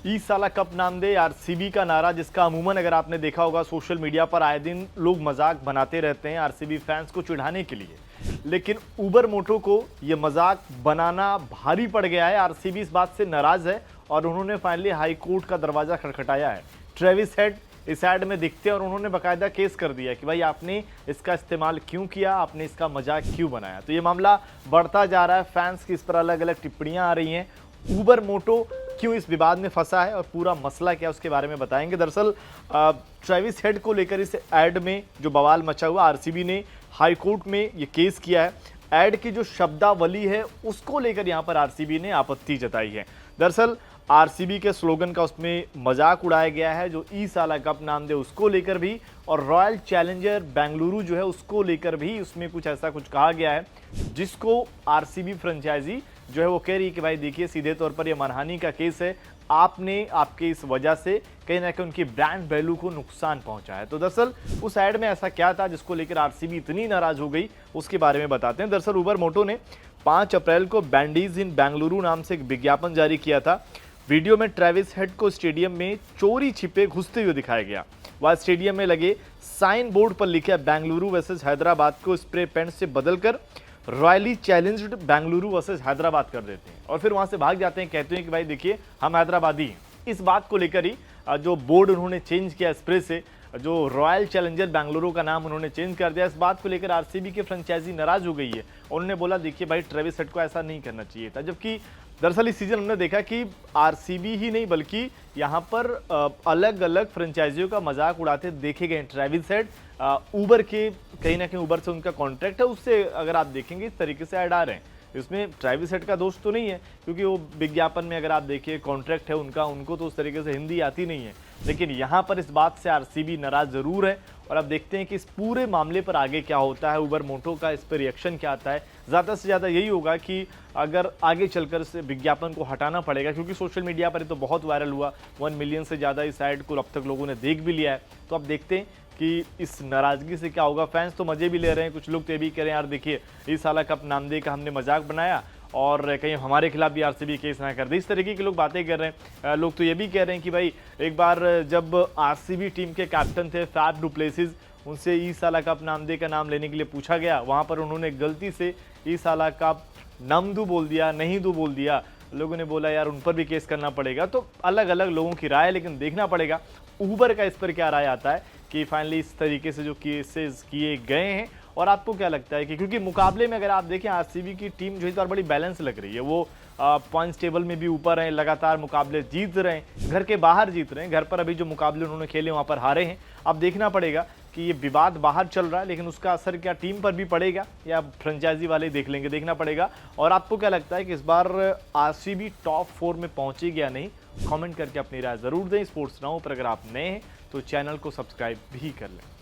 ई साला कप नाम दे आरसीबी का नारा, जिसका अमूमन अगर आपने देखा होगा सोशल मीडिया पर आए दिन लोग मजाक बनाते रहते हैं आरसीबी फैंस को चिढ़ाने के लिए, लेकिन उबर मोटो को यह मजाक बनाना भारी पड़ गया है। आरसीबी इस बात से नाराज है और उन्होंने फाइनली हाई कोर्ट का दरवाजा खटखटाया है। ट्रेविस हेड इस एड में दिखते हैं और उन्होंने बाकायदा केस कर दिया कि भाई आपने इसका इस्तेमाल क्यों किया, आपने इसका मजाक क्यों बनाया। तो ये मामला बढ़ता जा रहा है, फैंस की इस पर अलग अलग टिप्पणियां आ रही हैं। उबर मोटो क्यों इस विवाद में फंसा है और पूरा मसला क्या है उसके बारे में बताएंगे। दरअसल ट्रेविस हेड को लेकर इस एड में जो बवाल मचा हुआ, आरसीबी ने हाई कोर्ट में ये केस किया है। एड की जो शब्दावली है उसको लेकर यहां पर आरसीबी ने आपत्ति जताई है। दरअसल आरसीबी के स्लोगन का उसमें मजाक उड़ाया गया है, जो ई साला कप नाम दे उसको लेकर भी, और रॉयल चैलेंजर बेंगलुरु जो है उसको लेकर भी उसमें कुछ ऐसा कुछ कहा गया है, जिसको आरसीबी फ्रेंचाइजी जो है वो कह रही है कि भाई देखिए सीधे तौर पर ये मानहानि का केस है, आपने आपके इस वजह से कहीं ना कहीं उनकी ब्रांड वैल्यू को नुकसान पहुंचा है। तो दरअसल उस एड में ऐसा क्या था जिसको लेकर आरसीबी इतनी नाराज हो गई, उसके बारे में बताते हैं। दरअसल उबर मोटो ने 5 अप्रैल को बैंडीज इन बेंगलुरु नाम से एक विज्ञापन जारी किया था। वीडियो में ट्रेविस हेड को स्टेडियम में चोरी छिपे घुसते हुए दिखाया गया। वह स्टेडियम में लगे साइन बोर्ड पर लिखा बेंगलुरु वर्सेस हैदराबाद को स्प्रे पेंट से बदलकर royally challenged Bengaluru versus Hyderabad कर देते हैं और फिर वहां से भाग जाते हैं, कहते हैं कि भाई देखिए हम हैदराबादी हैं। इस बात को लेकर ही जो बोर्ड उन्होंने चेंज किया स्प्रे से, जो रॉयल चैलेंजर बेंगलुरु का नाम उन्होंने चेंज कर दिया। इस बात को लेकर आरसीबी के फ्रेंचाइजी नाराज हो गई है। उन्होंने बोला देखिए भाई ट्रेविस हेड को ऐसा नहीं करना चाहिए था। जबकि दरअसल इस सीजन हमने देखा कि आरसीबी ही नहीं बल्कि यहाँ पर अलग अलग फ्रेंचाइजियों का मजाक उड़ाते देखे गए। ट्रेविस हेड उबर के कहीं ना कहीं उबर से उनका कॉन्ट्रैक्ट है, उससे अगर आप देखेंगे इस तरीके से ऐड आ रहे हैं। इसमें ट्रेविस हेड का दोष तो नहीं है, क्योंकि वो विज्ञापन में अगर आप देखिए कॉन्ट्रैक्ट है उनका, उनको तो उस तरीके से हिंदी आती नहीं है। लेकिन यहाँ पर इस बात से आरसीबी नाराज जरूर है और अब देखते हैं कि इस पूरे मामले पर आगे क्या होता है, उबर मोटो का इस पर रिएक्शन क्या आता है। ज़्यादा से ज़्यादा यही होगा कि अगर आगे चलकर इस विज्ञापन को हटाना पड़ेगा, क्योंकि सोशल मीडिया पर तो बहुत वायरल हुआ, 1 मिलियन से ज़्यादा इस ऐड को अब तक लोगों ने देख भी लिया है। तो अब देखते हैं कि इस नाराजगी से क्या होगा। फैंस तो मजे भी ले रहे हैं, कुछ लोग तो ये भी कह रहे हैं यार देखिए इस साला कप नाम दे का हमने मजाक बनाया और कहीं हमारे खिलाफ भी आरसीबी केस ना कर दे। इस तरीके के लोग बातें कर रहे हैं। लोग तो ये भी कह रहे हैं कि भाई एक बार जब आरसीबी टीम के कैप्टन थे फैफ डु प्लेसिस, उनसे ई साला कप नाम दे का नाम लेने के लिए पूछा गया, वहाँ पर उन्होंने गलती से ई साला कप नमदू बोल दिया, नहीं दू बोल दिया। लोगों ने बोला यार उन पर भी केस करना पड़ेगा। तो अलग अलग लोगों की राय है, लेकिन देखना पड़ेगा उबर का इस पर क्या राय आता है कि फाइनली इस तरीके से जो केसेस किए गए हैं। और आपको क्या लगता है कि क्योंकि मुकाबले में अगर आप देखें आरसीबी की टीम जो है बड़ी बैलेंस लग रही है, वो पॉइंट्स टेबल में भी ऊपर हैं, लगातार मुकाबले जीत रहे हैं, घर के बाहर जीत रहे हैं। घर पर अभी जो मुकाबले उन्होंने खेले वहाँ पर हारे हैं। अब देखना पड़ेगा कि ये विवाद बाहर चल रहा है, लेकिन उसका असर क्या टीम पर भी पड़ेगा या फ्रेंचाइजी वाले देख लेंगे, देखना पड़ेगा। और आपको क्या लगता है कि इस बार आरसीबी टॉप 4 में पहुंचेगी या नहीं, कमेंट करके अपनी राय जरूर दें। स्पोर्ट्स नाउ पर अगर आप नए हैं तो चैनल को सब्सक्राइब भी कर लें।